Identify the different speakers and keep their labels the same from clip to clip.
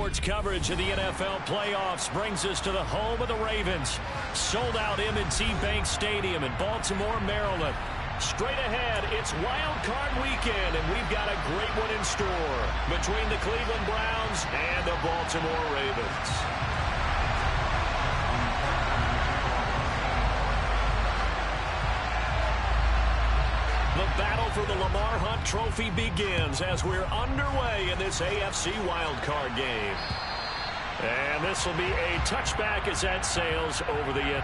Speaker 1: Sports coverage of the NFL playoffs brings us to the home of the Ravens. Sold out M&T Bank Stadium in Baltimore, Maryland. Straight ahead, it's Wild Card Weekend, and we've got a great one in store between the Cleveland Browns and the Baltimore Ravens. The battle for the Lamar Hunt Trophy begins as we're underway in this AFC wildcard game. And this will be a touchback as that sails over the end.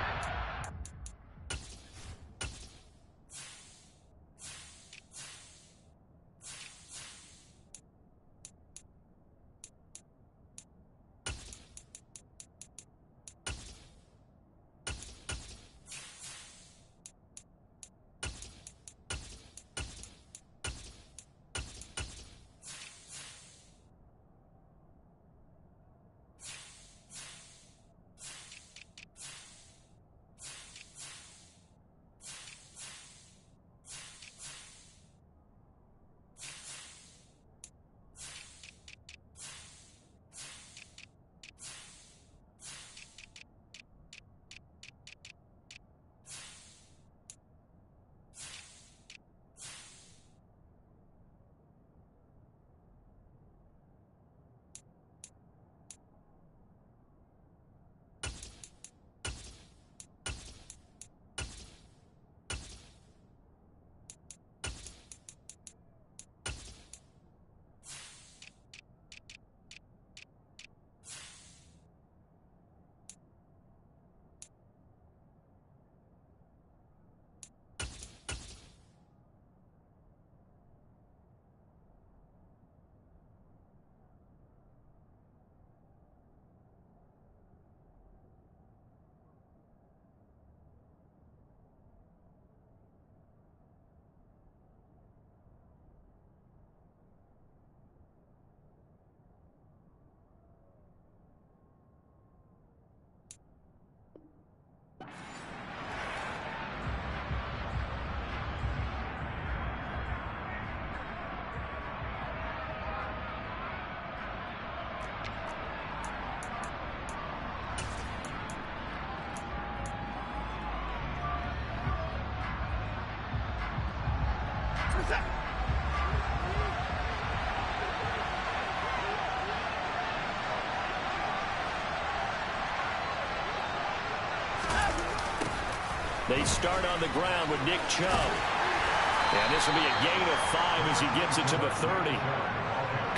Speaker 1: They start on the ground with Nick Chubb. And this will be a gain of 5 as he gets it to the 30.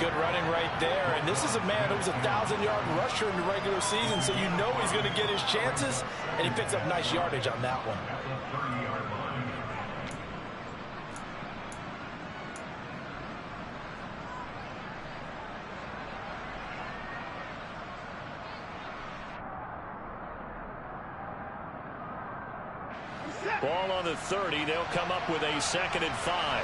Speaker 2: Good running right there. And this is a man who was a 1,000-yard rusher in the regular season, so you know he's going to get his chances. And he picks up nice yardage on that one.
Speaker 1: Ball on the 30. They'll come up with a 2nd and 5.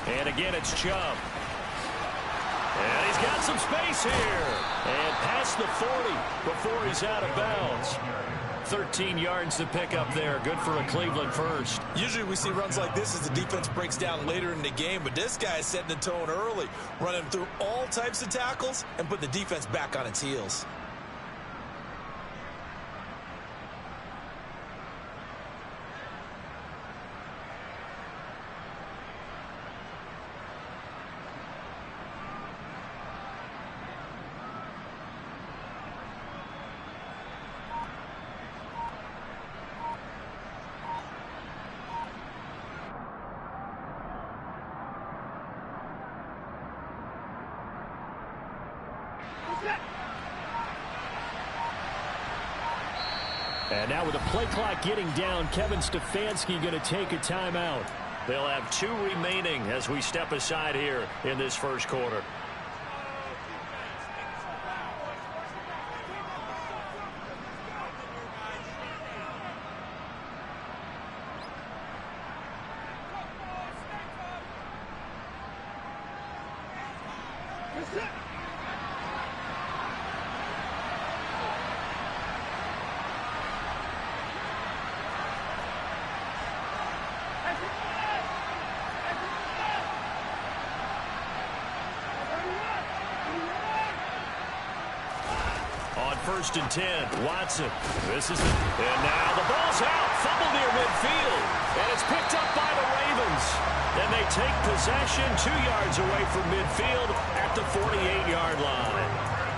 Speaker 1: And again, it's Chubb. And he's got some space here. And past the 40 before he's out of bounds. 13 yards to pick up there. Good for a Cleveland first.
Speaker 2: Usually we see runs like this as the defense breaks down later in the game, but this guy is setting the tone early, running through all types of tackles and putting the defense back on its heels.
Speaker 1: And now with the play clock getting down, Kevin Stefanski going to take a timeout. They'll have 2 remaining as we step aside here in this first quarter. first and 10. Watson. And now the ball's out. Fumble near midfield. And it's picked up by the Ravens. And they take possession 2 yards away from midfield at the 48-yard line.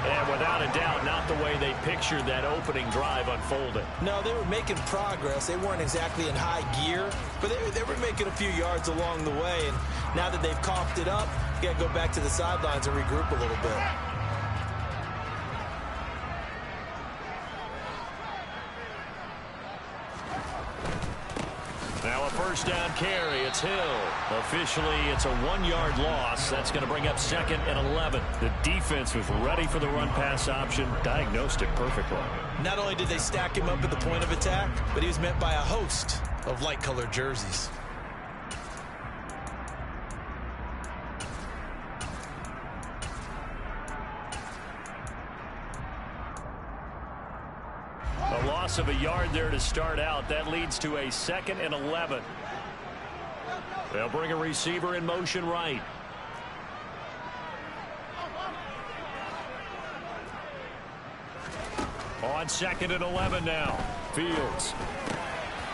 Speaker 1: And without a doubt, not the way they pictured that opening drive unfolding.
Speaker 2: No, they were making progress. They weren't exactly in high gear, but they were making a few yards along the way. And now that they've coughed it up, you got to go back to the sidelines and regroup a little bit.
Speaker 1: Now a first down carry. It's Hill. Officially, it's a 1-yard loss. That's going to bring up 2nd and 11. The defense was ready for the run-pass option, diagnosed it perfectly.
Speaker 2: Not only did they stack him up at the point of attack, but he was met by a host of light-colored jerseys.
Speaker 1: A loss of a yard there to start out. That leads to a 2nd and 11. They'll bring a receiver in motion right. On 2nd and 11 now. Fields.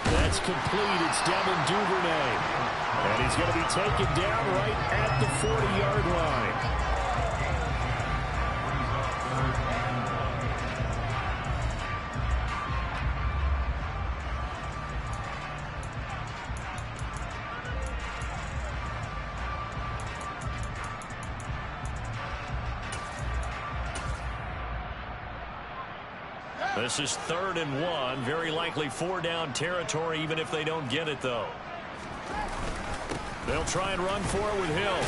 Speaker 1: That's complete. It's Devin Duvernay. And he's going to be taken down right at the 40-yard line. This is 3rd and 1. Very likely 4-down territory, even if they don't get it, though. They'll try and run for it with Hill.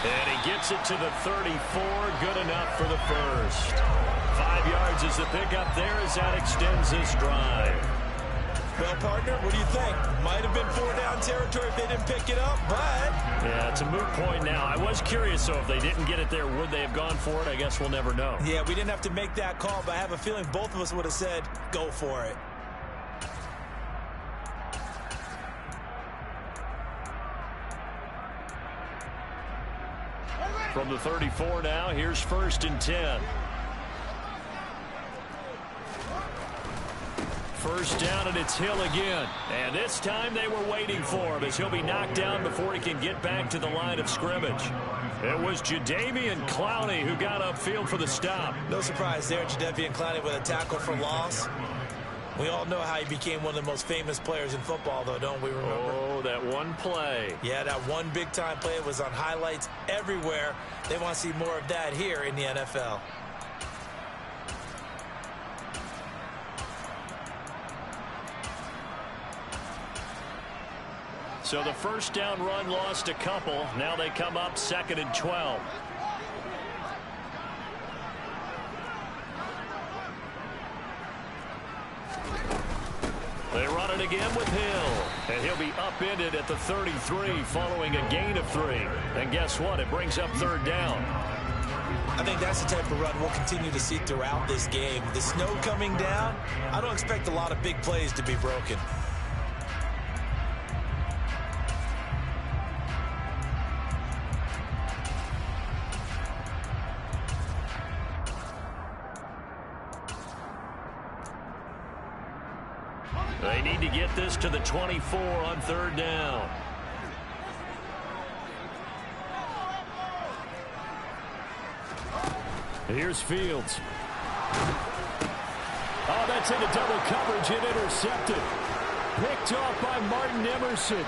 Speaker 1: And he gets it to the 34. Good enough for the first. 5 yards is the pickup there as that extends this drive.
Speaker 2: Well, partner, what do you think? Might have been 4-down territory if they didn't pick it up, but...
Speaker 1: Yeah, it's a moot point now. I was curious, so if they didn't get it there, would they have gone for it? I guess we'll never know.
Speaker 2: Yeah, we didn't have to make that call, but I have a feeling both of us would have said, go for it.
Speaker 1: From the 34 now, here's 1st and 10. First down, and it's Hill again. And this time they were waiting for him as he'll be knocked down before he can get back to the line of scrimmage. It was Jadeveon Clowney who got upfield for the stop.
Speaker 2: No surprise there, Jadeveon Clowney with a tackle for loss. We all know how he became one of the most famous players in football, though, don't we remember?
Speaker 1: Oh, that one play.
Speaker 2: Yeah, that one big-time play was on highlights everywhere. They want to see more of that here in the NFL.
Speaker 1: So the first down run lost a couple. Now they come up 2nd and 12. They run it again with Hill. And he'll be upended at the 33 following a gain of 3. And guess what? It brings up 3rd down.
Speaker 2: I think that's the type of run we'll continue to see throughout this game. The snow coming down, I don't expect a lot of big plays to be broken.
Speaker 1: They need to get this to the 24 on 3rd down. Here's Fields. Oh, that's into double coverage and intercepted. Picked off by Martin Emerson.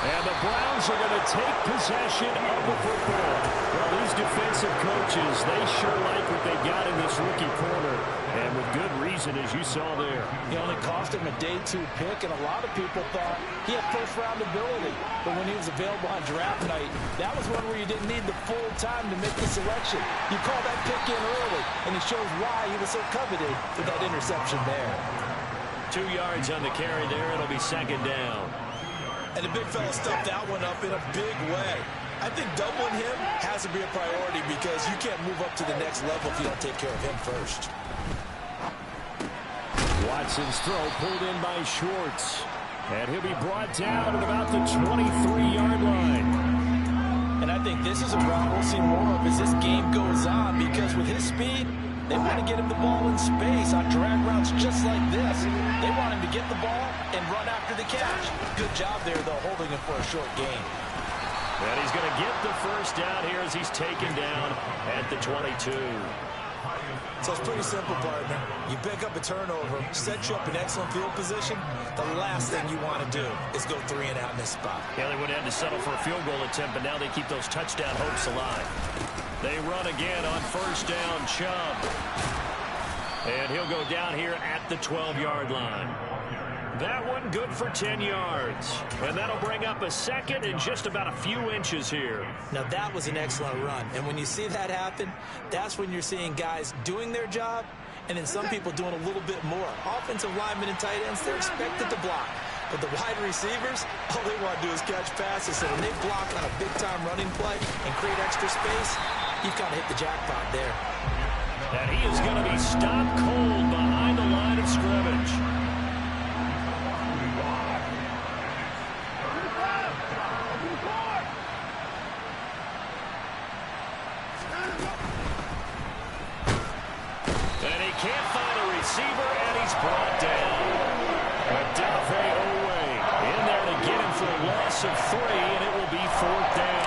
Speaker 1: And the Browns are going to take possession of the football. Well, these defensive coaches, they sure like what they got in this rookie corner. And with good reason, as you saw there.
Speaker 2: He only cost him a day 2 pick, and a lot of people thought he had first-round ability. But when he was available on draft night, that was one where you didn't need the full time to make the selection. You call that pick in early, and he shows why he was so coveted with that interception there.
Speaker 1: 2 yards on the carry there. It'll be 2nd down.
Speaker 2: And the big fella stuffed that one up in a big way. I think doubling him has to be a priority because you can't move up to the next level if you don't take care of him first.
Speaker 1: Watson's throw pulled in by Schwartz. And he'll be brought down at about the 23-yard line.
Speaker 2: And I think this is a route we'll see more of as this game goes on, because with his speed, they want to get him the ball in space on drag routes just like this. They want him to get the ball and run after the catch. Good job there, though, holding him for a short gain.
Speaker 1: And he's going to get the first down here as he's taken down at the 22.
Speaker 3: So it's pretty simple, partner. You pick up a turnover, set you up in excellent field position. The last thing you want to do is go 3 and out in this spot.
Speaker 1: Yeah, they would have had to settle for a field goal attempt, but now they keep those touchdown hopes alive. They run again on first down, Chubb. And he'll go down here at the 12-yard line. That one good for 10 yards. And that'll bring up a second and just about a few inches here.
Speaker 3: Now, that was an excellent run. And when you see that happen, that's when you're seeing guys doing their job and then some people doing a little bit more. Offensive linemen and tight ends, they're expected to block. But the wide receivers, all they want to do is catch passes. So when they block on a big-time running play and create extra space, you've kind of hit the jackpot there.
Speaker 1: And he is going to be stopped cold behind the line of scrimmage. Can't find a receiver, and he's brought down. Adafe Owe in there to get him for a loss of 3, and it will be 4th down.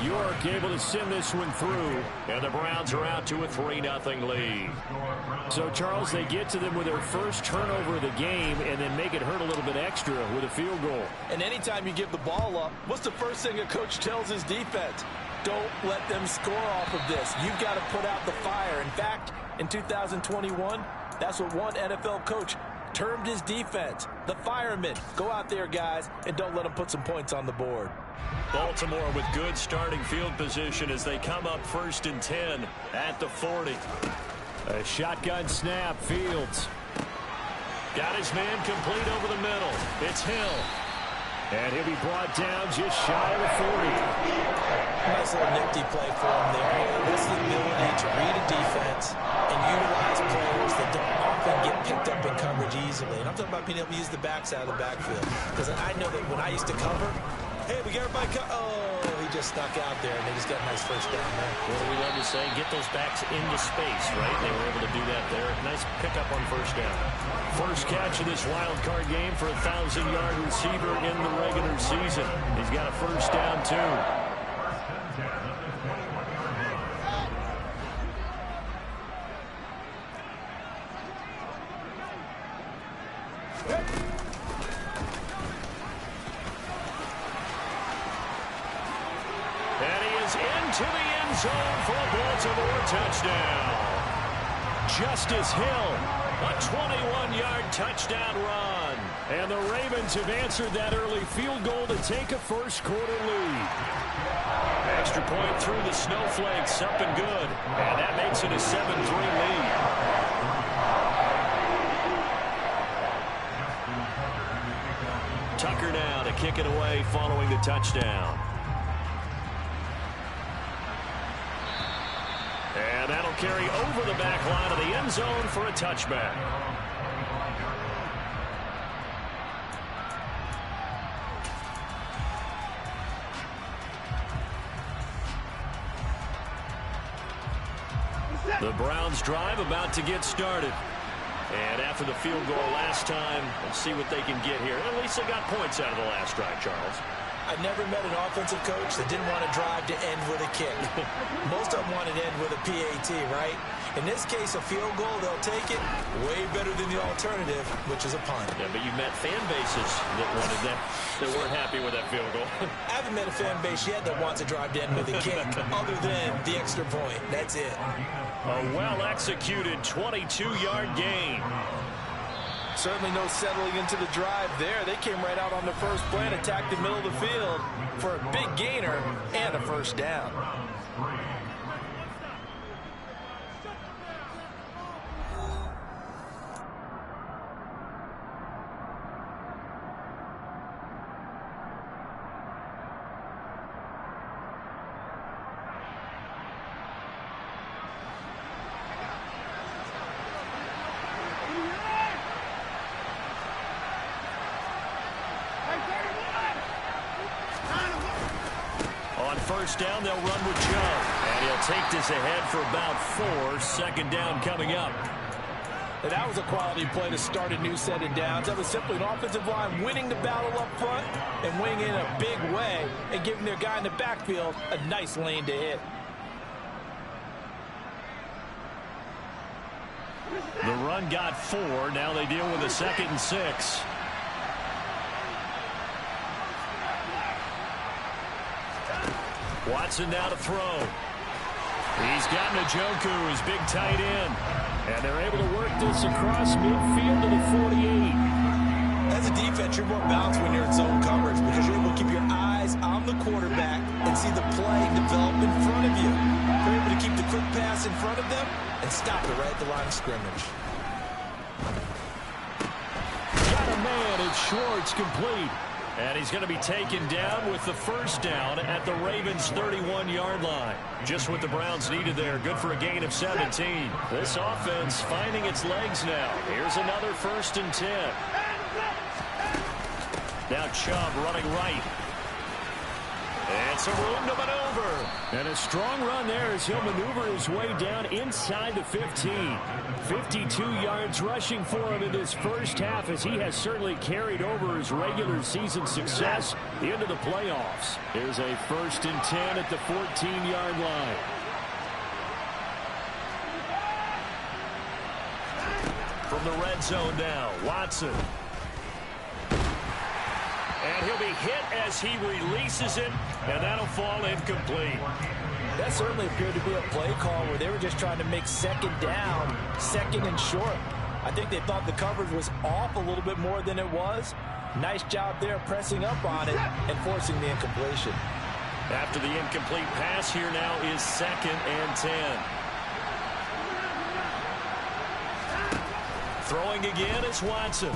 Speaker 1: York able to send this one through, and the Browns are out to a 3-0 lead. So, Charles, they get to them with their first turnover of the game and then make it hurt a little bit extra with a field goal.
Speaker 2: And anytime you give the ball up, what's the first thing a coach tells his defense? Don't let them score off of this. You've got to put out the fire. In fact, in 2021, that's what one NFL coach termed his defense, the firemen. Go out there, guys, and don't let them put some points on the board.
Speaker 1: Baltimore with good starting field position as they come up 1st and 10 at the 40. A shotgun snap, Fields. Got his man complete over the middle. It's Hill. And he'll be brought down just shy of the 40.
Speaker 3: Nice little nifty play for him there. That's the ability to read a defense and utilize players that don't often get picked up in coverage easily. And I'm talking about being able to use the backs out of the backfield. Because I know that when I used to cover, hey, we got everybody oh, he just snuck out there, and they just got a nice first down there.
Speaker 1: What do we love to say? Get those backs into space, right? They were able to do that there. Nice pickup on first down. First catch of this wild card game for a 1,000-yard receiver in the regular season. He's got a first down, too. And he is into the end zone for a Baltimore touchdown. Justice Hill, a 21-yard touchdown run. And the Ravens have answered that early field goal to take a first-quarter lead. Extra point through the snowflakes, up and good. And that makes it a 7-3 lead. Tucker now to kick it away following the touchdown. And that'll carry over the back line of the end zone for a touchback. The Browns drive about to get started. And after the field goal last time, let's see what they can get here. At least they got points out of the last drive, Charles.
Speaker 3: I've never met an offensive coach that didn't want to drive to end with a kick. Most of them want to end with a PAT, right? In this case, a field goal, they'll take it way better than the alternative, which is a punt.
Speaker 1: Yeah, but you met fan bases that wanted that, that weren't happy with that field goal.
Speaker 3: I haven't met a fan base yet that wants to drive to end with a kick, other than the extra point. That's it.
Speaker 1: A well-executed 22-yard gain.
Speaker 2: Certainly no settling into the drive there. They came right out on the first play and attacked the middle of the field for a big gainer and a first down.
Speaker 1: first down, they'll run with Chubb. And he'll take this ahead for about 4. Second down coming up.
Speaker 2: And that was a quality play to start a new set of downs. That was simply an offensive line winning the battle up front and winning in a big way and giving their guy in the backfield a nice lane to hit.
Speaker 1: The run got 4. Now they deal with a 2nd and 6. Watson now to throw. He's got Njoku, his big tight end. And they're able to work this across midfield to the 48.
Speaker 3: As a defense, you're more balanced when you're in zone coverage because you're able to keep your eyes on the quarterback and see the play develop in front of you. You're able to keep the quick pass in front of them and stop it right at the line of scrimmage.
Speaker 1: Got a man, it's Schwartz, complete. And he's going to be taken down with the first down at the Ravens' 31-yard line. Just what the Browns needed there. Good for a gain of 17. This offense finding its legs now. Here's another 1st and 10. Now Chubb running right. And some room to maneuver. And a strong run there as he'll maneuver his way down inside the 15. 52 yards rushing for him in this first half as he has certainly carried over his regular season success into the playoffs. Here's a 1st and 10 at the 14-yard line. From the red zone now, Watson. And he'll be hit as he releases it, and that'll fall incomplete.
Speaker 2: That certainly appeared to be a play call where they were just trying to make 2nd down, 2nd and short. I think they thought the coverage was off a little bit more than it was. Nice job there pressing up on it and forcing the incompletion.
Speaker 1: After the incomplete pass, here now is 2nd and 10. Throwing again is Watson.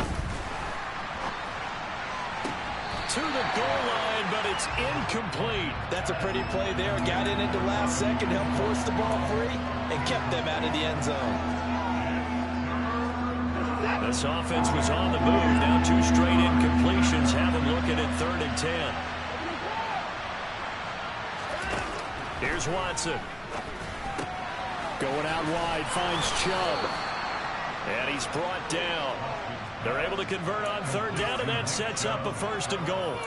Speaker 1: To the goal line, but it's incomplete.
Speaker 2: That's a pretty play there. Got in at the last second, helped force the ball free, and kept them out of the end zone.
Speaker 1: This offense was on the move. Now 2 straight incompletions. Have them looking at 3rd and 10. Here's Watson. Going out wide, finds Chubb. And he's brought down. They're able to convert on 3rd down, and that sets up a 1st and goal.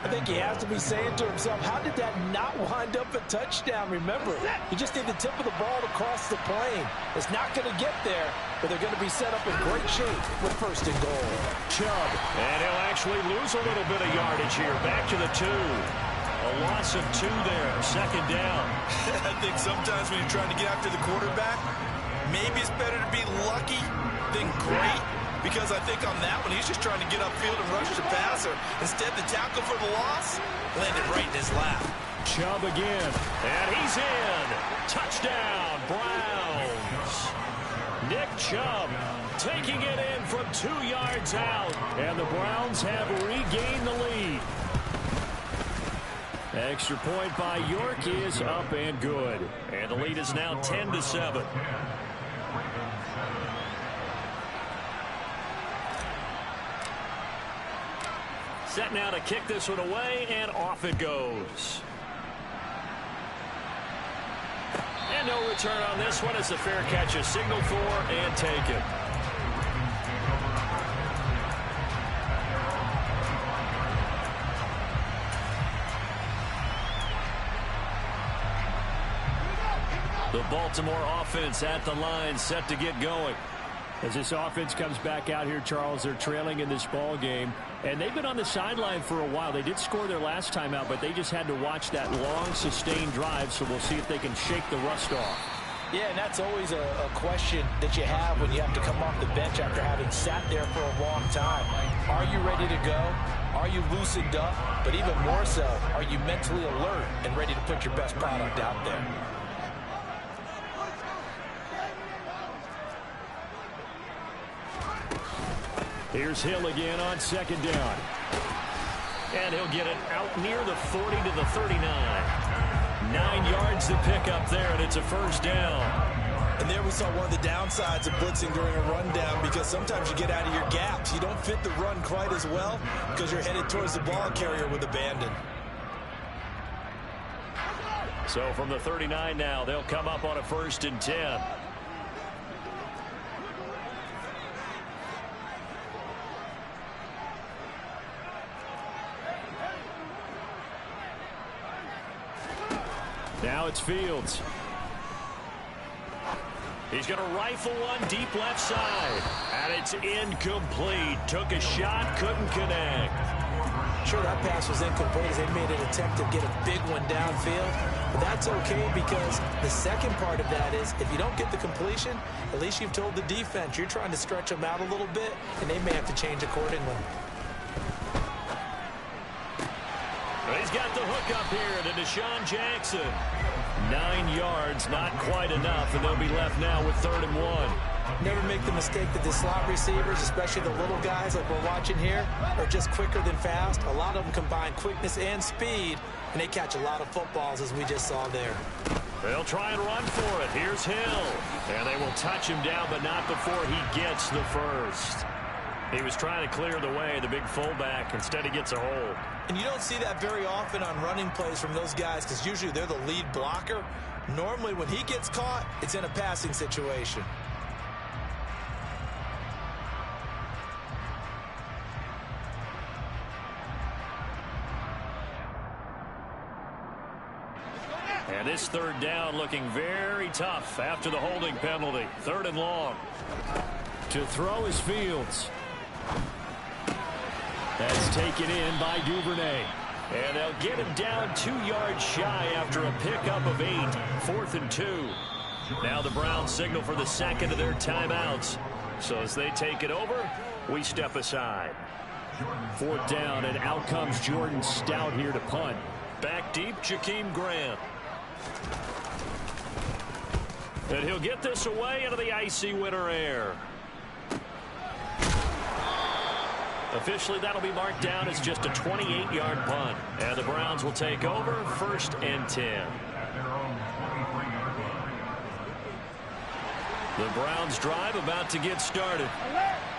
Speaker 2: I think he has to be saying to himself, how did that not wind up a touchdown? Remember, you just need the tip of the ball to cross the plane. It's not going to get there, but they're going to be set up in great shape with 1st and goal.
Speaker 1: Chubb, and he'll actually lose a little bit of yardage here. Back to the 2. A loss of 2 there, 2nd down.
Speaker 3: I think sometimes when you're trying to get after the quarterback, maybe it's better to be lucky than great. Because I think on that one, he's just trying to get upfield and rush the passer. Instead, the tackle for the loss landed right in his lap.
Speaker 1: Chubb again, and he's in. Touchdown, Browns. Nick Chubb taking it in from 2 yards out, and the Browns have regained the lead. Extra point by York is up and good, and the lead is now 10-7. Set now to kick this one away, and off it goes. And no return on this one. It's a fair catch, a signal for, and taken. The Baltimore offense at the line, set to get going. As this offense comes back out here, Charles, they're trailing in this ball game, and they've been on the sideline for a while. They did score their last time out, but they just had to watch that long, sustained drive, so we'll see if they can shake the rust off.
Speaker 2: Yeah, and that's always a question that you have when you have to come off the bench after having sat there for a long time. Are you ready to go? Are you loosened up? But even more so, are you mentally alert and ready to put your best product out there?
Speaker 1: Here's Hill again on 2nd down. And he'll get it out near the 40 to the 39. 9 yards to pick up there, and it's a 1st down.
Speaker 3: And there we saw one of the downsides of blitzing during a rundown, because sometimes you get out of your gaps. You don't fit the run quite as well because you're headed towards the ball carrier with abandon.
Speaker 1: So from the 39 now, they'll come up on a 1st and 10. Now it's Fields. He's going to rifle one deep left side. And it's incomplete. Took a shot, couldn't connect.
Speaker 3: Sure, that pass was incomplete as they made an attempt to get a big one downfield. But that's okay because the second part of that is if you don't get the completion, at least you've told the defense you're trying to stretch them out a little bit, and they may have to change accordingly.
Speaker 1: But he's got the hook up here to Deshaun Jackson. 9 yards, not quite enough, and they'll be left now with 3rd and 1.
Speaker 3: Never make the mistake that the slot receivers, especially the little guys like we're watching here, are just quicker than fast. A lot of them combine quickness and speed, and they catch a lot of footballs, as we just saw there.
Speaker 1: They'll try and run for it. Here's Hill. And they will touch him down, but not before he gets the first. He was trying to clear the way, the big fullback. Instead, he gets a hold.
Speaker 3: And you don't see that very often on running plays from those guys because usually they're the lead blocker. Normally, when he gets caught, it's in a passing situation.
Speaker 1: And this 3rd down looking very tough after the holding penalty. 3rd and long. To throw is Fields. That's taken in by Duvernay. And they'll get him down 2 yards shy after a pickup of 8. 4th and 2. Now the Browns signal for the second of their timeouts. So as they take it over, we step aside. 4th down, and out comes Jordan Stout here to punt. Back deep, Jakeem Grant. And he'll get this away into the icy winter air. Officially, that'll be marked down as just a 28-yard punt. And the Browns will take over 1st and 10. The Browns drive about to get started.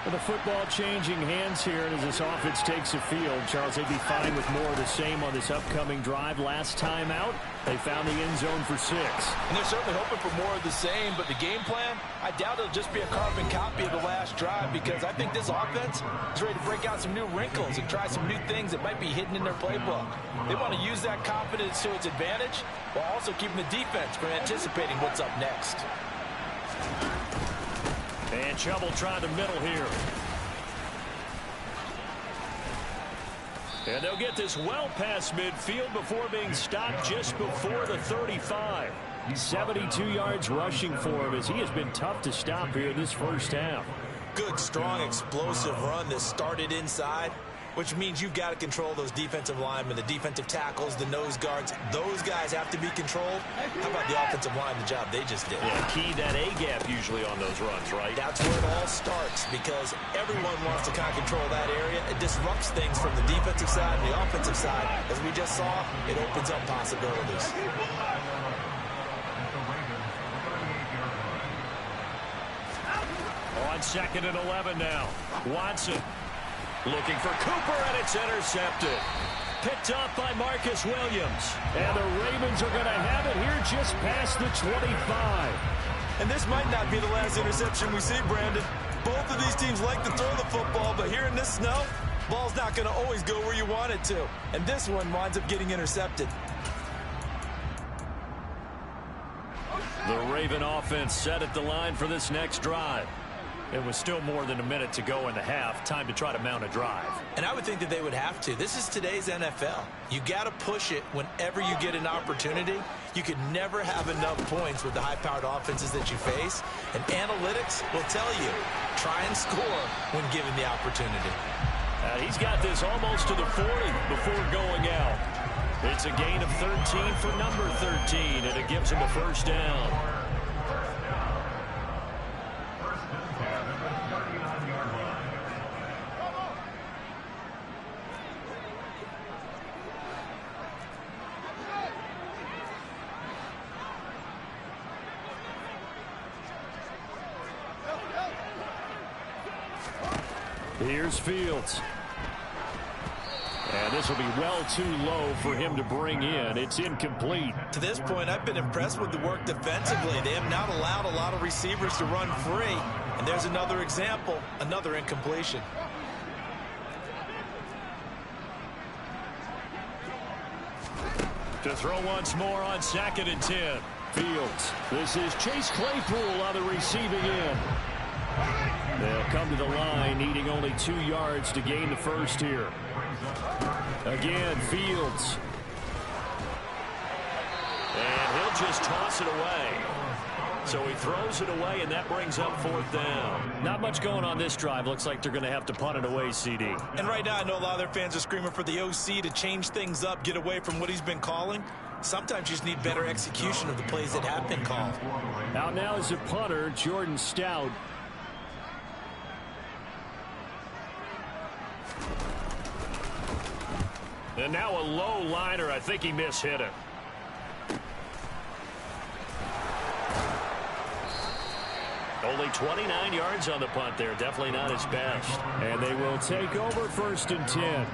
Speaker 1: The football changing hands here, and as this offense takes the field, Charles, they'd be fine with more of the same on this upcoming drive. Last time out, they found the end zone for 6.
Speaker 2: And they're certainly hoping for more of the same, but the game plan, I doubt it'll just be a carbon copy of the last drive because I think this offense is ready to break out some new wrinkles and try some new things that might be hidden in their playbook. They want to use that confidence to its advantage while also keeping the defense from anticipating what's up next.
Speaker 1: And trouble trying to middle here. And they'll get this well past midfield before being stopped just before the 35. 72 yards rushing for him as he has been tough to stop here this first half.
Speaker 3: Good, strong, explosive run that started inside, which means you've got to control those defensive linemen, the defensive tackles, the nose guards. Those guys have to be controlled. How about the offensive line, the job they just did?
Speaker 1: Yeah, key that A-gap usually on those runs, right?
Speaker 3: That's where it all starts because everyone wants to kind of control that area. It disrupts things from the defensive side and the offensive side. As we just saw, it opens up possibilities.
Speaker 1: On 2nd and 11 now. Watson looking for Cooper, and it's intercepted. Picked up by Marcus Williams. And the Ravens are going to have it here just past the 25.
Speaker 3: And this might not be the last interception we see, Brandon. Both of these teams like to throw the football, but here in this snow, ball's not going to always go where you want it to. And this one winds up getting intercepted.
Speaker 1: The Raven offense set at the line for this next drive. It was still more than a minute to go in the half. Time to try to mount a drive.
Speaker 3: And I would think that they would have to. This is today's NFL. You got to push it whenever you get an opportunity. You could never have enough points with the high-powered offenses that you face. And analytics will tell you, try and score when given the opportunity.
Speaker 1: He's got this almost to the 40 before going out. It's a gain of 13 for number 13, and it gives him a first down. Here's Fields. And this will be well too low for him to bring in. It's incomplete.
Speaker 3: To this point, I've been impressed with the work defensively. They have not allowed a lot of receivers to run free. And there's another example, another incompletion.
Speaker 1: To throw once more on 2nd and 10. Fields. This is Chase Claypool on the receiving end. They'll come to the line, needing only 2 yards to gain the first here. Again, Fields. And he'll just toss it away. So he throws it away, and that brings up 4th down. Not much going on this drive. Looks like they're going to have to punt it away, CD.
Speaker 3: And right now, I know a lot of their fans are screaming for the OC to change things up, get away from what he's been calling. Sometimes you just need better execution of the plays that have been called.
Speaker 1: Out now is a punter, Jordan Stout. And now a low liner. I think he mishit it. Only 29 yards on the punt there. Definitely not his best. And they will take over 1st and 10.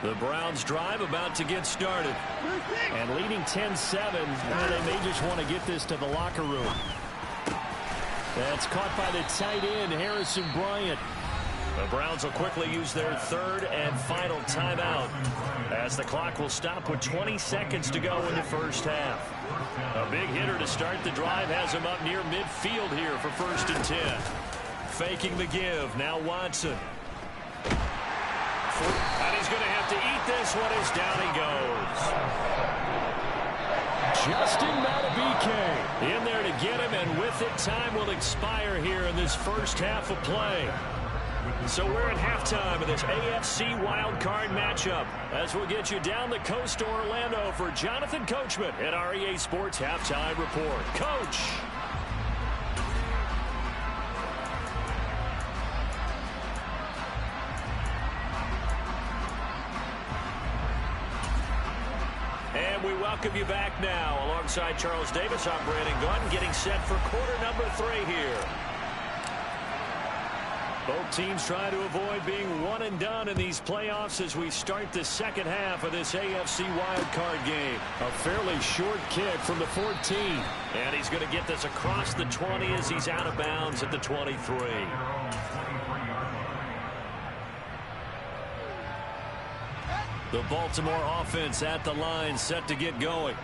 Speaker 1: The Browns drive about to get started. And leading 10-7, they may just want to get this to the locker room. That's caught by the tight end, Harrison Bryant. The Browns will quickly use their 3rd and final timeout, as the clock will stop with 20 seconds to go in the first half. A big hitter to start the drive has him up near midfield here for 1st and 10. Faking the give. Now Watson. And he's going to have to eat this one as down he goes. Justin Madubuike in there to get him, and with it, time will expire here in this first half of play. So we're at halftime of this AFC wildcard matchup, as we'll get you down the coast to Orlando for Jonathan Coachman at our EA Sports Halftime Report. Coach. And we welcome you back now. Alongside Charles Davis, I'm Brandon Gunn, getting set for quarter number 3 here. Both teams trying to avoid being one and done in these playoffs as we start the second half of this AFC wildcard game. A fairly short kick from the 14. And he's going to get this across the 20 as he's out of bounds at the 23. The Baltimore offense at the line, set to get going.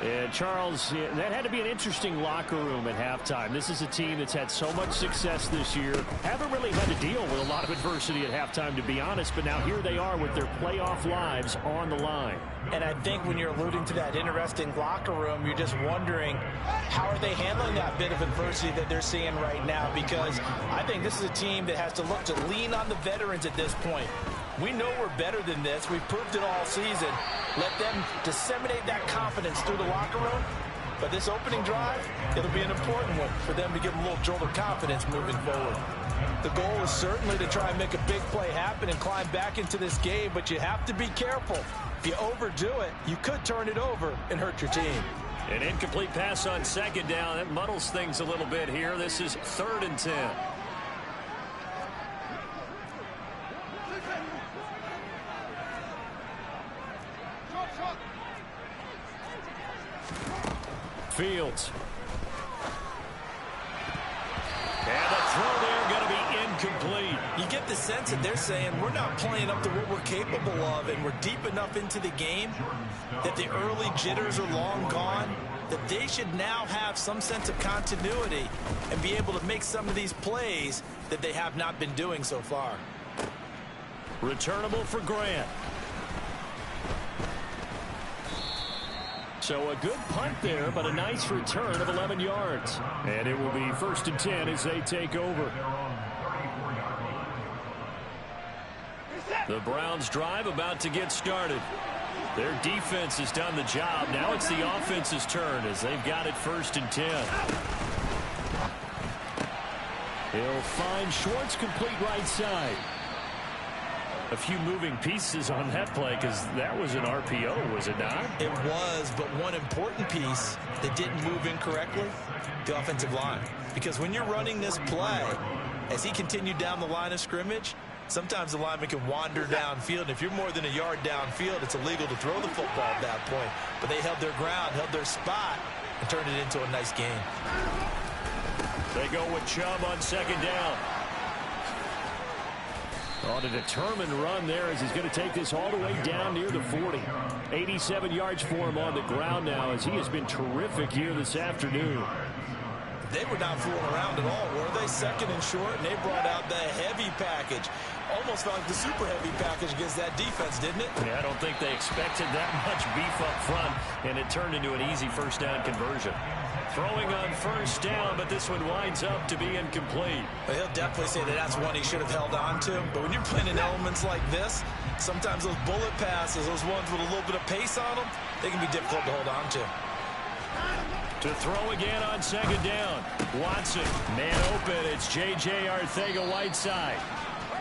Speaker 1: And Charles, that had to be an interesting locker room at halftime. This is a team that's had so much success this year. Haven't really had to deal with a lot of adversity at halftime, to be honest. But now here they are with their playoff lives on the line.
Speaker 2: And I think when you're alluding to that interesting locker room, you're just wondering, how are they handling that bit of adversity that they're seeing right now? Because I think this is a team that has to look to lean on the veterans at this point. We know we're better than this. We've proved it all season. Let them disseminate that confidence through the locker room. But this opening drive, it'll be an important one for them to give them a little jolt of confidence moving forward. The goal is certainly to try and make a big play happen and climb back into this game, but you have to be careful. If you overdo it, you could turn it over and hurt your team.
Speaker 1: An incomplete pass on 2nd down. That muddles things a little bit here. This is 3rd and 10. Fields. And the throw there going to be incomplete.
Speaker 3: You get the sense that they're saying we're not playing up to what we're capable of, and we're deep enough into the game that the early jitters are long gone, that they should now have some sense of continuity and be able to make some of these plays that they have not been doing so far.
Speaker 1: Returnable for Grant. So a good punt there, but a nice return of 11 yards. And it will be 1st and 10 as they take over. The Browns drive about to get started. Their defense has done the job. Now it's the offense's turn as they've got it 1st and 10. He'll find Schwartz complete right side. A few moving pieces on that play because that was an RPO, was it not?
Speaker 3: It was, but one important piece that didn't move incorrectly, the offensive line. Because when you're running this play, as he continued down the line of scrimmage, sometimes the lineman can wander downfield. And if you're more than a yard downfield, it's illegal to throw the football at that point. But they held their ground, held their spot, and turned it into a nice game.
Speaker 1: They go with Chubb on second down. On a determined run there as he's going to take this all the way down near the 40. 87 yards for him on the ground now as he has been terrific here this afternoon.
Speaker 3: They were not fooling around at all, were they? Second and short, and they brought out the heavy package. Almost felt like the super heavy package against that defense, didn't it?
Speaker 1: Yeah, I don't think they expected that much beef up front, and it turned into an easy first down conversion. Throwing on first down, but this one winds up to be incomplete.
Speaker 3: Well, he'll definitely say that that's one he should have held on to. But when you're playing in elements like this, sometimes those bullet passes, those ones with a little bit of pace on them, they can be difficult to hold on to.
Speaker 1: To throw again on second down. Watson, man open. It's J.J. Arcega-Whiteside.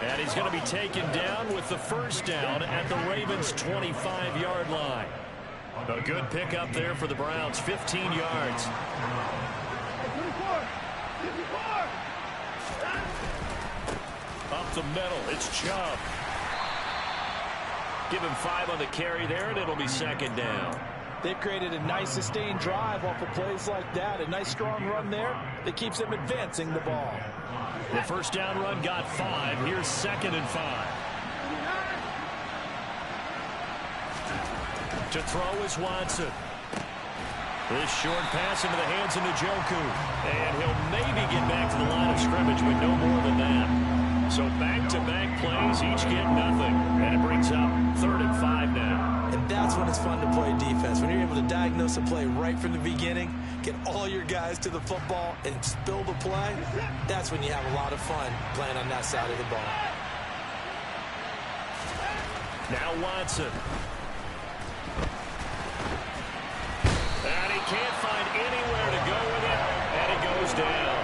Speaker 1: And he's going to be taken down with the first down at the Ravens' 25-yard line. A good pickup there for the Browns, 15 yards. Up the middle, it's Chubb. Give him 5 on the carry there, and it'll be second down.
Speaker 2: They've created a nice sustained drive off of plays like that. A nice strong run there that keeps them advancing the ball.
Speaker 1: The first down run got 5. Here's second and 5. To throw is Watson. This short pass into the hands of Njoku. And he'll maybe get back to the line of scrimmage, but no more than that. So back-to-back plays, each get nothing. And it brings up 3rd and 5 now.
Speaker 3: And that's when it's fun to play defense. When you're able to diagnose a play right from the beginning, get all your guys to the football, and spill the play, that's when you have a lot of fun playing on that side of the ball.
Speaker 1: Now Watson. And he can't find anywhere to go with it, and it goes down.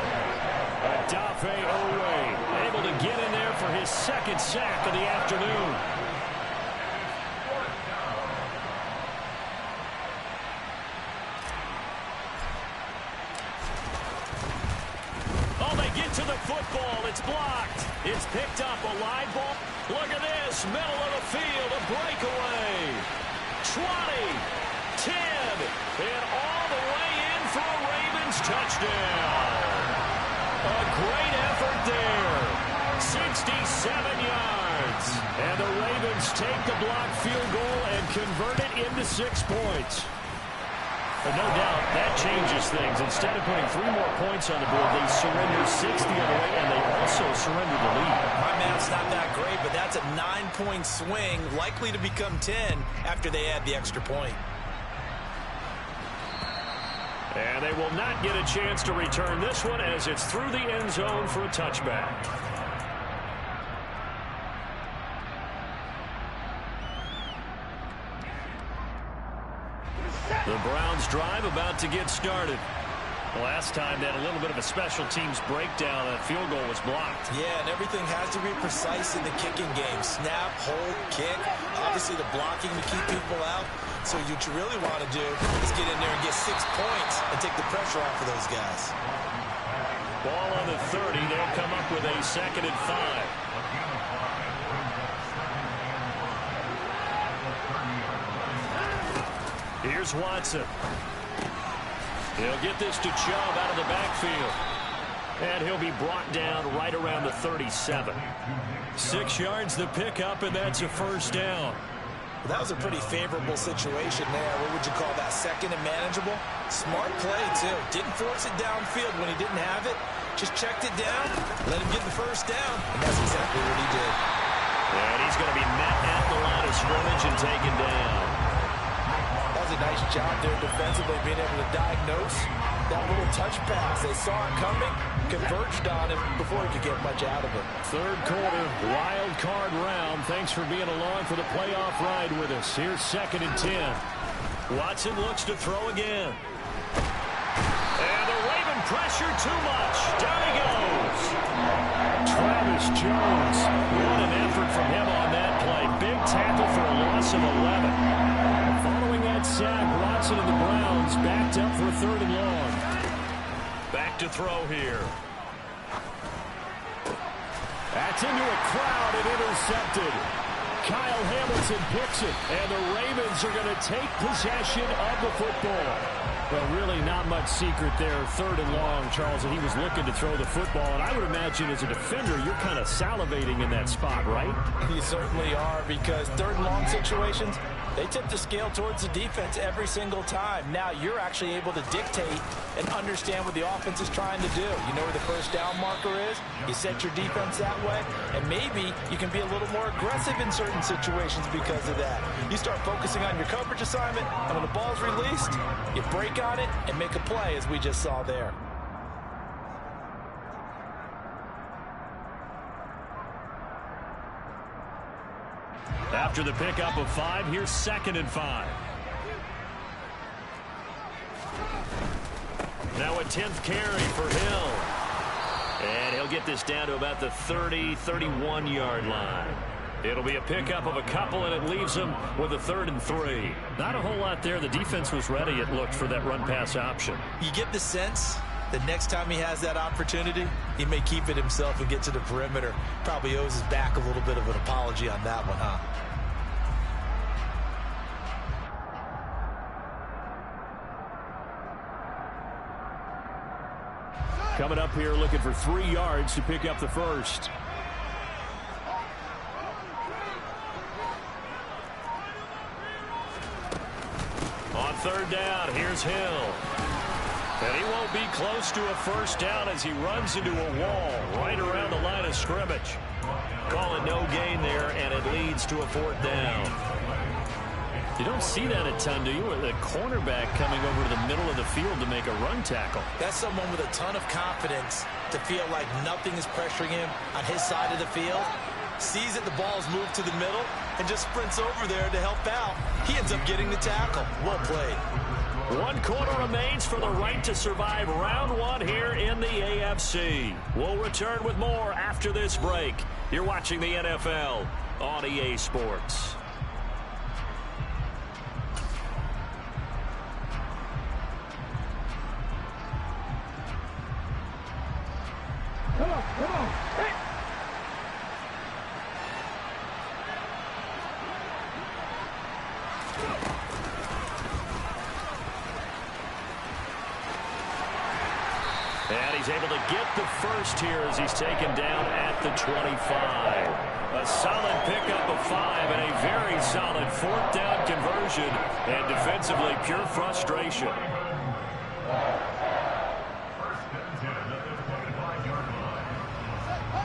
Speaker 1: Odafe Oweh able to get in there for his second sack of the afternoon. Oh, they get to the football. It's blocked. It's picked up. A live ball. Look at this. Middle of the field. A breakaway. 20. 10, and all the way in for a Ravens touchdown. A great effort there. 67 yards. And the Ravens take the blocked field goal and convert it into 6 points. But no doubt that changes things. Instead of putting 3 more points on the board, they surrender 6 the other way, and they also surrender the lead.
Speaker 3: My math's not that great, but that's a 9-point swing, likely to become 10 after they add the extra point.
Speaker 1: And they will not get a chance to return this one as it's through the end zone for a touchback. The Browns drive about to get started. Last time they had a little bit of a special teams breakdown. That field goal was blocked.
Speaker 3: Yeah, and everything has to be precise in the kicking game. Snap, hold, kick. Obviously the blocking to keep people out. So what you really want to do is get in there and get 6 points and take the pressure off of those guys.
Speaker 1: Ball on the 30. They'll come up with a 2nd and 5. Here's Watson. He'll get this to Chubb out of the backfield. And he'll be brought down right around the 37. 6 yards the pickup, and that's a first down.
Speaker 3: Well, that was a pretty favorable situation there. What would you call that? Second and manageable? Smart play, too. Didn't force it downfield when he didn't have it. Just checked it down, let him get the first down, and that's exactly what he did.
Speaker 1: And he's going to be met at the line of scrimmage and taken down.
Speaker 3: That was a nice job there defensively, being able to diagnose that little touch pass. They saw it coming, converged on him before he could get much out of it.
Speaker 1: Third quarter, wild card round. Thanks for being along for the playoff ride with us. Here's 2nd and 10. Watson looks to throw again. And the Raven pressure too much. Down he goes. Travis Jones. What an effort from him on that play. Big tackle for a loss of 11. Following that sack, Watson and the Browns backed up for 3rd and long. Back to throw here. That's into a crowd and intercepted. Kyle Hamilton picks it, and the Ravens are going to take possession of the football. Well, really not much secret there. 3rd and long, Charles, and he was looking to throw the football. And I would imagine as a defender, you're kind of salivating in that spot, right?
Speaker 2: You certainly are, because 3rd and long situations, they tip the scale towards the defense every single time. Now you're actually able to dictate and understand what the offense is trying to do. You know where the first down marker is. You set your defense that way, and maybe you can be a little more aggressive in certain situations because of that. You start focusing on your coverage assignment, and when the ball's released, you break on it and make a play, as we just saw there.
Speaker 1: After the pickup of 5, here's 2nd and 5. Now a 10th carry for Hill. And he'll get this down to about the 30, 31-yard line. It'll be a pickup of a couple, and it leaves him with a 3rd and 3. Not a whole lot there. The defense was ready, it looked, for that run-pass option.
Speaker 3: You get the sense that next time he has that opportunity, he may keep it himself and get to the perimeter. Probably owes his back a little bit of an apology on that one, huh?
Speaker 1: Coming up here looking for 3 yards to pick up the first. On 3rd down, here's Hill. And he won't be close to a first down as he runs into a wall right around the line of scrimmage. Call it no gain there, and it leads to a 4th down. You don't see that a ton, do you? The cornerback coming over to the middle of the field to make a run tackle.
Speaker 3: That's someone with a ton of confidence to feel like nothing is pressuring him on his side of the field. Sees that the ball's moved to the middle and just sprints over there to help out. He ends up getting the tackle. Well played.
Speaker 1: 1 quarter remains for the right to survive round 1 here in the AFC. We'll return with more after this break. You're watching the NFL on EA Sports.
Speaker 4: Come on. Hey.
Speaker 1: And he's able to get the first here as he's taken down at the 25. A solid pickup of 5 and a very solid 4th down conversion. And defensively, pure frustration.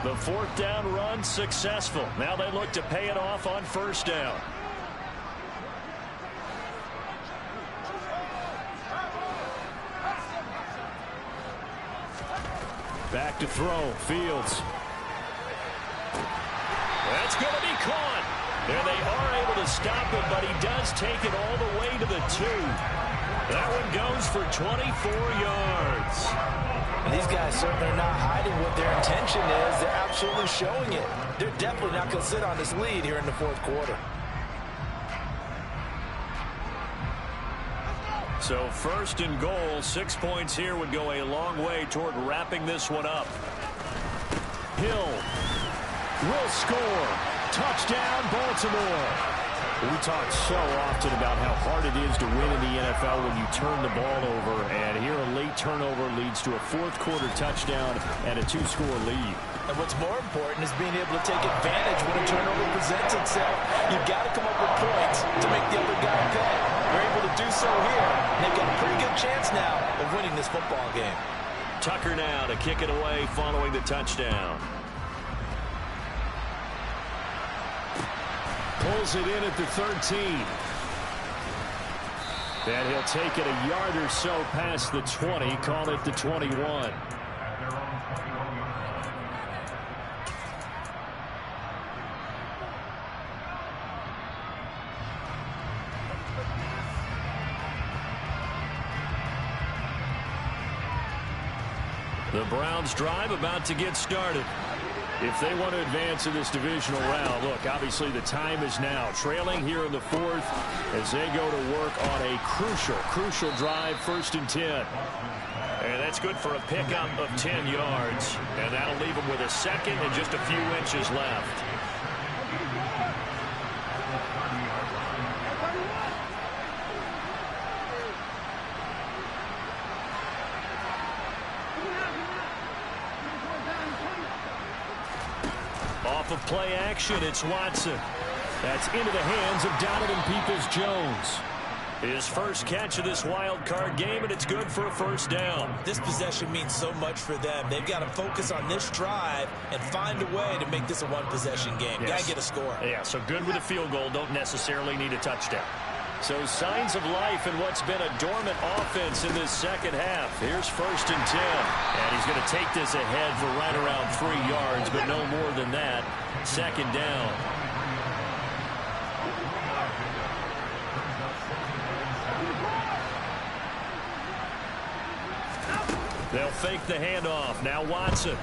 Speaker 1: The 4th down run successful. Now they look to pay it off on 1st down. Back to throw. Fields. That's going to be caught. And they are able to stop him, but he does take it all the way to the 2. That one goes for 24 yards.
Speaker 2: And these guys certainly are not hiding what their intention is. They're absolutely showing it. They're definitely not going to sit on this lead here in the 4th quarter.
Speaker 1: So 1st and goal, 6 points here would go a long way toward wrapping this one up. Hill will score. Touchdown, Baltimore. We talk so often about how hard it is to win in the NFL when you turn the ball over, and here a late turnover leads to a 4th quarter touchdown and a 2-score lead.
Speaker 2: And what's more important is being able to take advantage when a turnover presents itself. You've got to come up with points to make the other guy pay. They're able to do so here, and they've got a pretty good chance now of winning this football game.
Speaker 1: Tucker now to kick it away following the touchdown. Pulls it in at the 13. And he'll take it a yard or so past the 20, call it the 21. The Browns drive about to get started. if they want to advance in this divisional round. Look, obviously the time is now. Trailing here in the fourth as they go to work on a crucial drive, 1st and 10. And that's good for a pickup of 10 yards. And that'll leave them with a second and just a few inches left. Off of play action, it's Watson. That's into the hands of Donovan Peoples-Jones. His first catch of this wild card game, and it's good for a 1st down.
Speaker 3: This possession means so much for them. They've got to focus on this drive and find a way to make this a one-possession game.
Speaker 1: Yes.
Speaker 3: Got to get a score.
Speaker 1: Yeah, so good with a field goal. Don't necessarily need a touchdown. So signs of life in what's been a dormant offense in this second half. Here's 1st and 10. And he's going to take this ahead for right around 3 yards, but no more than that. 2nd down. They'll fake the handoff. Now Watson.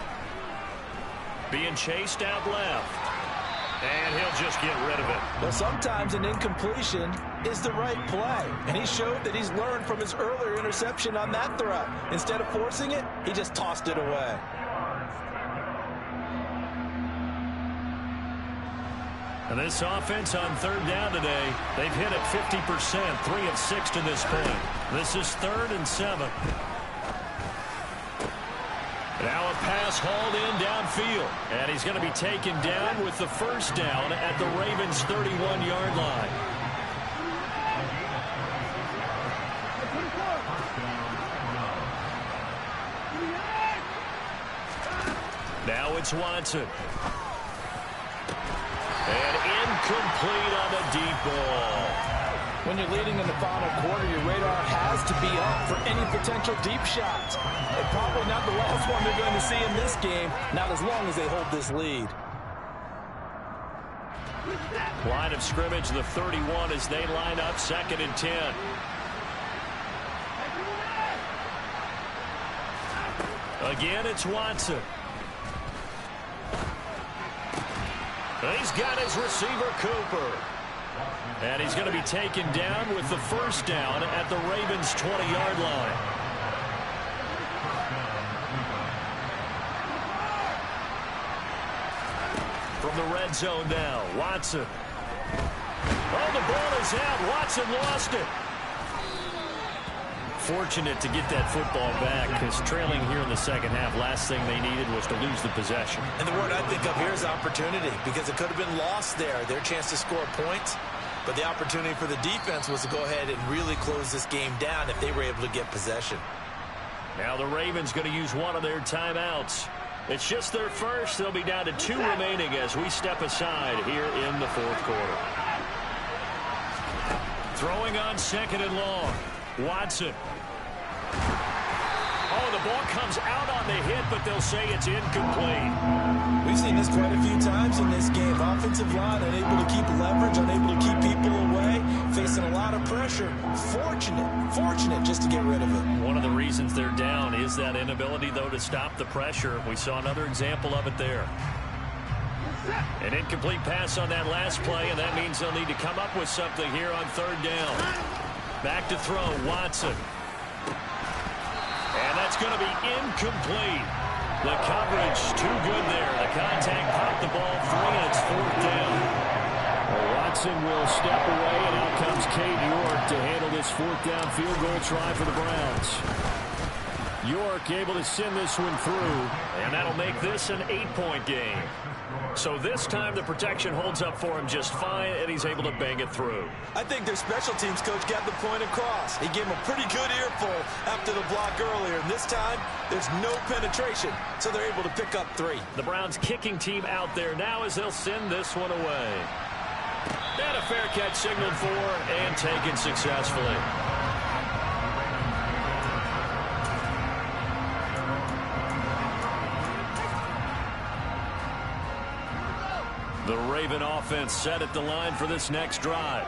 Speaker 1: Being chased out left. And he'll just get rid of it.
Speaker 2: Well, sometimes an incompletion is the right play. And he showed that he's learned from his earlier interception on that throw. Instead of forcing it, he just tossed it away.
Speaker 1: And this offense on 3rd down today, they've hit it 50%, 3 of 6 to this point. This is 3rd and 7. Now a pass hauled in downfield. And he's going to be taken down with the 1st down at the Ravens' 31-yard line. Now it's Watson. And incomplete on the deep ball.
Speaker 2: When you're leading in the final quarter, your radar has to be up for any potential deep shots. And probably not the last one they're going to see in this game, not as long as they hold this lead.
Speaker 1: Line of scrimmage, the 31 as they line up 2nd and 10. Again, it's Watson. He's got his receiver, Cooper. And he's going to be taken down with the 1st down at the Ravens' 20-yard line. From the red zone now, Watson. Oh, the ball is out. Watson lost it. Fortunate to get that football back, because trailing here in the second half, last thing they needed was to lose the possession.
Speaker 3: And the word I think of here is opportunity, because it could have been lost there. Their chance to score points. But the opportunity for the defense was to go ahead and really close this game down if they were able to get possession.
Speaker 1: Now the Ravens going to use one of their timeouts. It's just their first. They'll be down to 2 remaining as we step aside here in the 4th quarter. Throwing on 2nd and long. Watson. Oh, the ball comes out on the hit, but they'll say it's incomplete.
Speaker 3: We've seen this quite a few times in this game. Offensive line unable to keep leverage, unable to keep people away, facing a lot of pressure. Fortunate just to get rid of it.
Speaker 1: One of the reasons they're down is that inability, though, to stop the pressure. We saw another example of it there. An incomplete pass on that last play, and that means they'll need to come up with something here on 3rd down. Back to throw, Watson. And that's going to be incomplete. The coverage too good there. The contact popped the ball free, and it's 4th down. Well, Watson will step away, and out comes Cade York to handle this 4th down field goal try for the Browns. York able to send this one through, and that'll make this an 8-point game. So this time the protection holds up for him just fine, and he's able to bang it through.
Speaker 3: I think their special teams coach got the point across. He gave him a pretty good earful after the block earlier, and this time there's no penetration, so they're able to pick up 3.
Speaker 1: The Browns kicking team out there now as they'll send this one away. And a fair catch signaled for and taken successfully. The Raven offense set at the line for this next drive.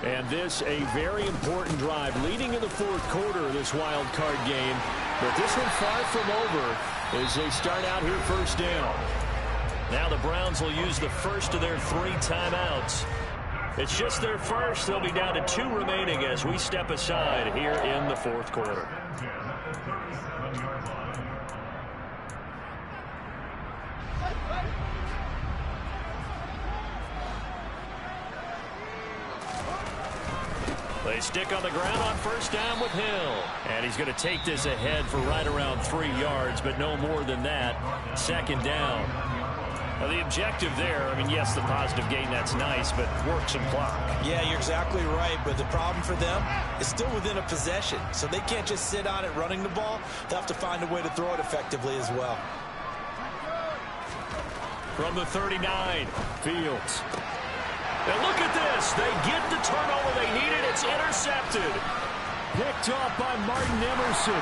Speaker 1: And this a very important drive leading in the 4th quarter of this wild card game. But this one far from over as they start out here 1st down. Now the Browns will use the first of their 3 timeouts. It's just their first. They'll be down to 2 remaining as we step aside here in the 4th quarter. They stick on the ground on first down with Hill. And he's going to take this ahead for right around 3 yards, but no more than that. 2nd down. Now the objective there, I mean, yes, the positive gain, that's nice, but work some clock.
Speaker 3: Yeah, you're exactly right, but the problem for them is still within a possession, so they can't just sit on it running the ball. They'll have to find a way to throw it effectively as well.
Speaker 1: From the 39, Fields. And look at this. They get the turnover they needed. It's intercepted. Picked off by Martin Emerson.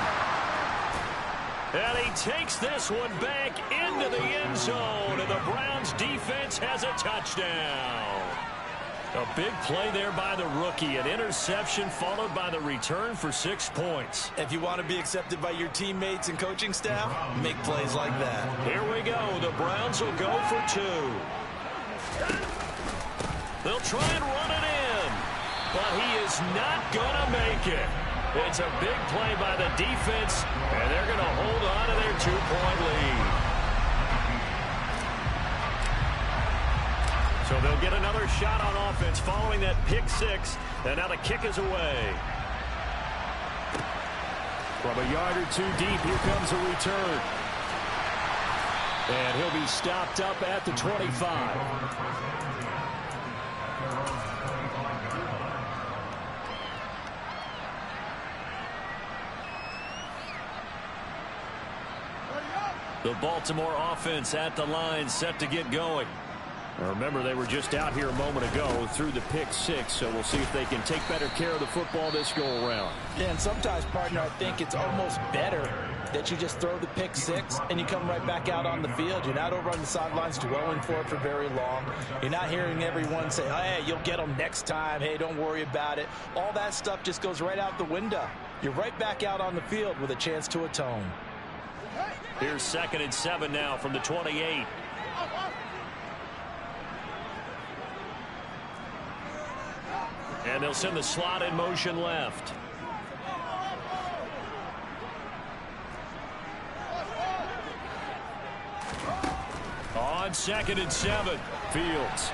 Speaker 1: And he takes this one back into the end zone, and the Browns defense has a touchdown. A big play there by the rookie. An interception followed by the return for 6 points.
Speaker 3: If you want to be accepted by your teammates and coaching staff, make plays like that.
Speaker 1: Here we go. The Browns will go for 2. They'll try and run it in, but he is not going to make it. It's a big play by the defense, and they're going to hold on to their 2-point lead. So they'll get another shot on offense following that pick 6, and now the kick is away. From a yard or 2 deep, here comes a return. And he'll be stopped up at the 25. The Baltimore offense at the line, set to get going. Now remember, they were just out here a moment ago through the pick 6, so we'll see if they can take better care of the football this go-around.
Speaker 2: Yeah, and sometimes, partner, I think it's almost better that you just throw the pick 6 and you come right back out on the field. You're not over on the sidelines dwelling for it for very long. You're not hearing everyone say, hey, you'll get them next time. Hey, don't worry about it. All that stuff just goes right out the window. You're right back out on the field with a chance to atone.
Speaker 1: Here's 2nd and 7 now from the 28. And they'll send the slot in motion left. On 2nd and 7, Fields.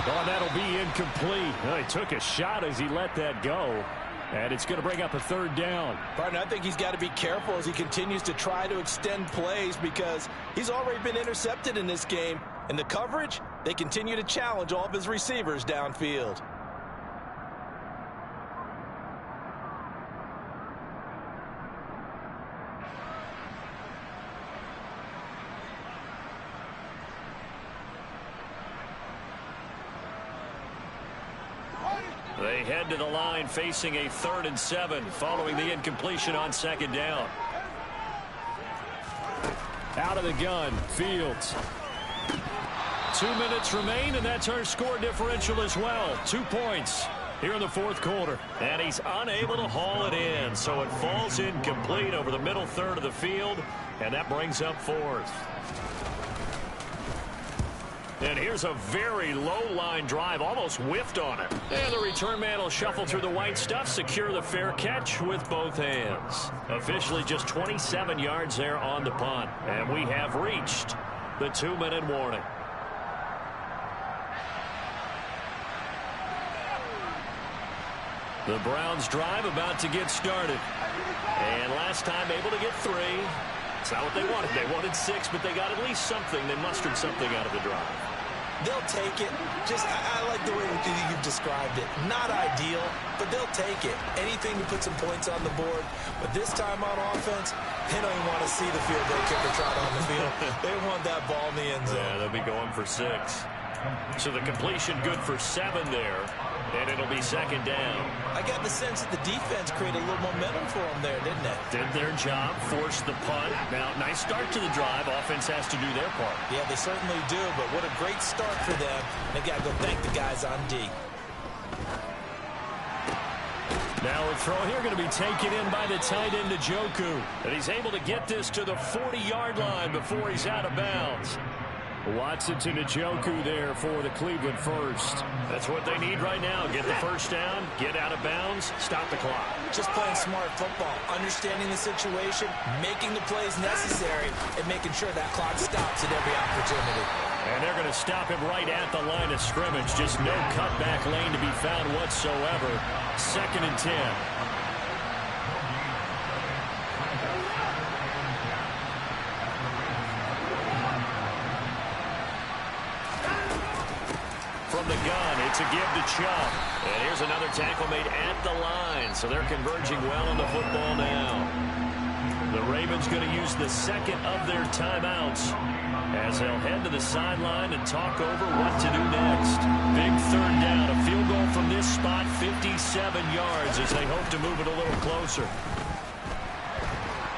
Speaker 1: Oh, that'll be incomplete. Well, he took a shot as he let that go. And it's going to bring up a 3rd down.
Speaker 2: Partner, I think he's got to be careful as he continues to try to extend plays because he's already been intercepted in this game. And the coverage, they continue to challenge all of his receivers downfield.
Speaker 1: They head to the line facing a 3rd and 7 following the incompletion on 2nd down. Out of the gun, Fields. 2 minutes remain, and that's our score differential as well. 2 points here in the 4th quarter. And he's unable to haul it in, so it falls incomplete over the middle 3rd of the field, and that brings up 4th. And here's a very low-line drive, almost whiffed on it. And the return man will shuffle through the white stuff, secure the fair catch with both hands. Officially just 27 yards there on the punt. And we have reached the 2-minute warning. The Browns drive about to get started. And last time able to get 3. It's not what they wanted. They wanted 6, but they got at least something. They mustered something out of the drive.
Speaker 3: They'll take it. I like the way you've described it. Not ideal, but they'll take it. Anything to put some points on the board. But this time on offense, they don't even want to see the field goal kicker trot on the field. They want that ball in the end zone.
Speaker 1: Yeah, they'll be going for 6. So the completion good for 7 there. And it'll be 2nd down.
Speaker 3: I got the sense that the defense created a little momentum for them there, didn't it?
Speaker 1: Did their job, forced the punt. Now, nice start to the drive. Offense has to do their part.
Speaker 3: Yeah, they certainly do, but what a great start for them. They got to go thank the guys on D.
Speaker 1: Now a throw here going to be taken in by the tight end, Njoku. And he's able to get this to the 40-yard line before he's out of bounds. Watson to Njoku there for the Cleveland first. That's what they need right now. Get the first down, get out of bounds, stop the clock.
Speaker 3: Just playing smart football, understanding the situation, making the plays necessary, and making sure that clock stops at every opportunity.
Speaker 1: And they're going to stop him right at the line of scrimmage. Just no cutback lane to be found whatsoever. 2nd and 10. From the gun, it's a give to Chubb. And here's another tackle made at the line. So they're converging well on the football now. The Ravens going to use the second of their timeouts as they'll head to the sideline and talk over what to do next. Big 3rd down, a field goal from this spot, 57 yards as they hope to move it a little closer.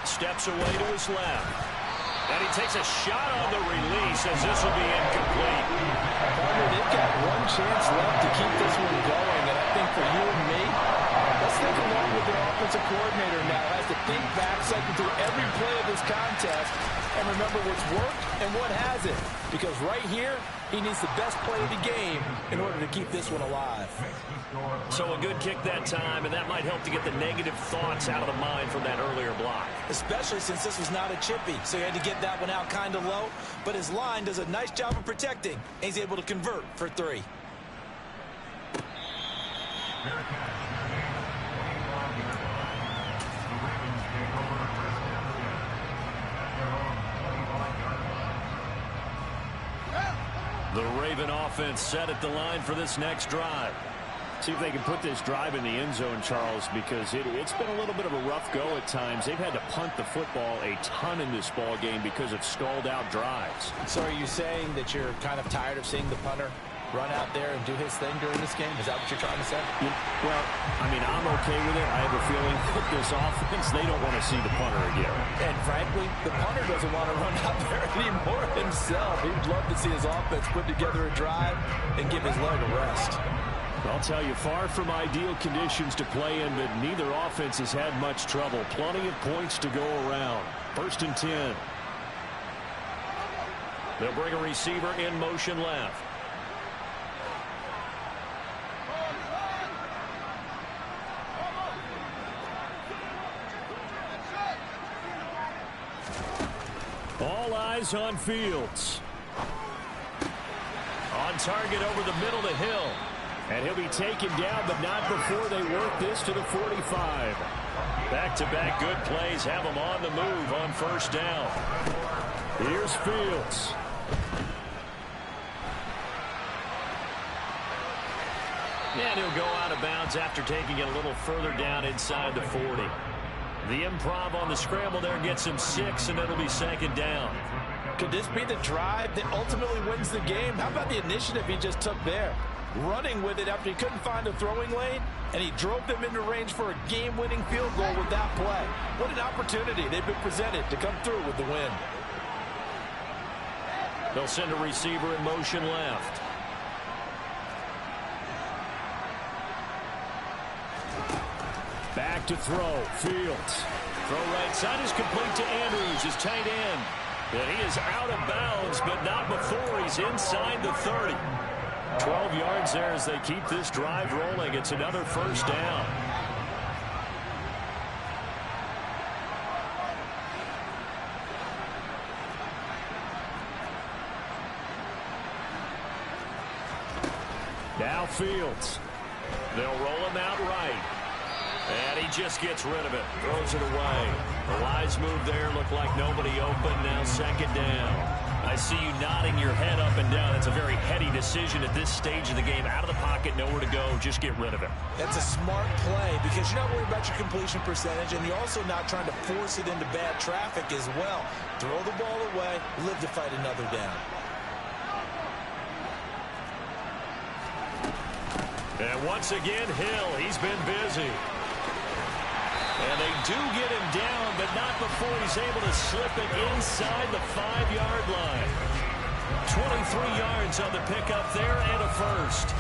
Speaker 1: Steps away to his left. And he takes a shot on the release as this will be incomplete.
Speaker 2: Partner, they've got one chance left to keep this one going, and I think for you and me, let's think along with their offensive coordinator now. Has to think back, cycle through every play of this contest, and remember what's worked and what hasn't. Because right here, he needs the best play of the game in order to keep this one alive.
Speaker 1: So a good kick that time, and that might help to get the negative thoughts out of the mind from that earlier block.
Speaker 3: Especially since this was not a chippy, so he had to get that one out kind of low. But his line does a nice job of protecting, and he's able to convert for 3.
Speaker 1: The Raven offense set at the line for this next drive. See if they can put this drive in the end zone, Charles, because it's been a little bit of a rough go at times. They've had to punt the football a ton in this ball game because of stalled-out drives.
Speaker 2: So are you saying that you're kind of tired of seeing the punter run out there and do his thing during this game? Is that what you're trying to say?
Speaker 1: Well, I mean, I'm okay with it. I have a feeling that this offense, they don't want to see the punter again.
Speaker 2: And frankly, the punter doesn't want to run out there anymore himself. He would love to see his offense put together a drive and give his leg a rest.
Speaker 1: I'll tell you, far from ideal conditions to play in, but neither offense has had much trouble. Plenty of points to go around. 1st and 10. They'll bring a receiver in motion left. All eyes on Fields. On target over the middle to Hill. And he'll be taken down, but not before they work this to the 45. Back-to-back good plays have him on the move on 1st down. Here's Fields. And he'll go out of bounds after taking it a little further down inside the 40. The improv on the scramble there gets him 6, and it'll be 2nd down.
Speaker 2: Could this be the drive that ultimately wins the game? How about the initiative he just took there? Running with it after he couldn't find a throwing lane, and he drove them into range for a game-winning field goal with that play. What an opportunity they've been presented to come through with the win.
Speaker 1: They'll send a receiver in motion left. Back to throw. Fields. Throw right side is complete to Andrews, his tight end. And he is out of bounds, but not before he's inside the 30. 12 yards there as they keep this drive rolling. It's another 1st down. Now Fields. They'll roll him out right. And he just gets rid of it. Throws it away. The wise move there. Looked like nobody open. Now 2nd down. I see you nodding your head up and down. That's a very heady decision at this stage of the game. Out of the pocket, nowhere to go. Just get rid of it.
Speaker 3: That's a smart play because you're not worried about your completion percentage, and you're also not trying to force it into bad traffic as well. Throw the ball away, live to fight another down.
Speaker 1: And once again, Hill, he's been busy. And they do get him down, but not before he's able to slip it inside the 5-yard line. 23 yards on the pickup there and a 1st.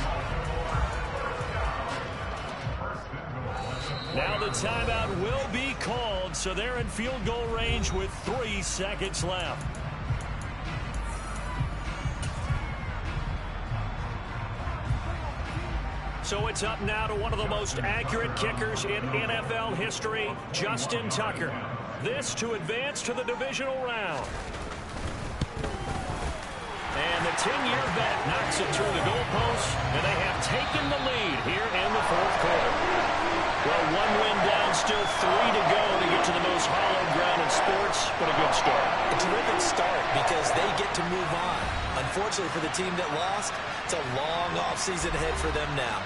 Speaker 1: Now the timeout will be called, so they're in field goal range with 3 seconds left. So it's up now to one of the most accurate kickers in NFL history, Justin Tucker. This to advance to the divisional round. And the 10-year vet knocks it through the goalpost, and they have taken the lead here in the fourth quarter. Well, one win down, still 3 to go to get to the most hallowed ground in sports, but a good start.
Speaker 3: A terrific start because they get to move on. Unfortunately for the team that lost, it's a long offseason ahead for them now.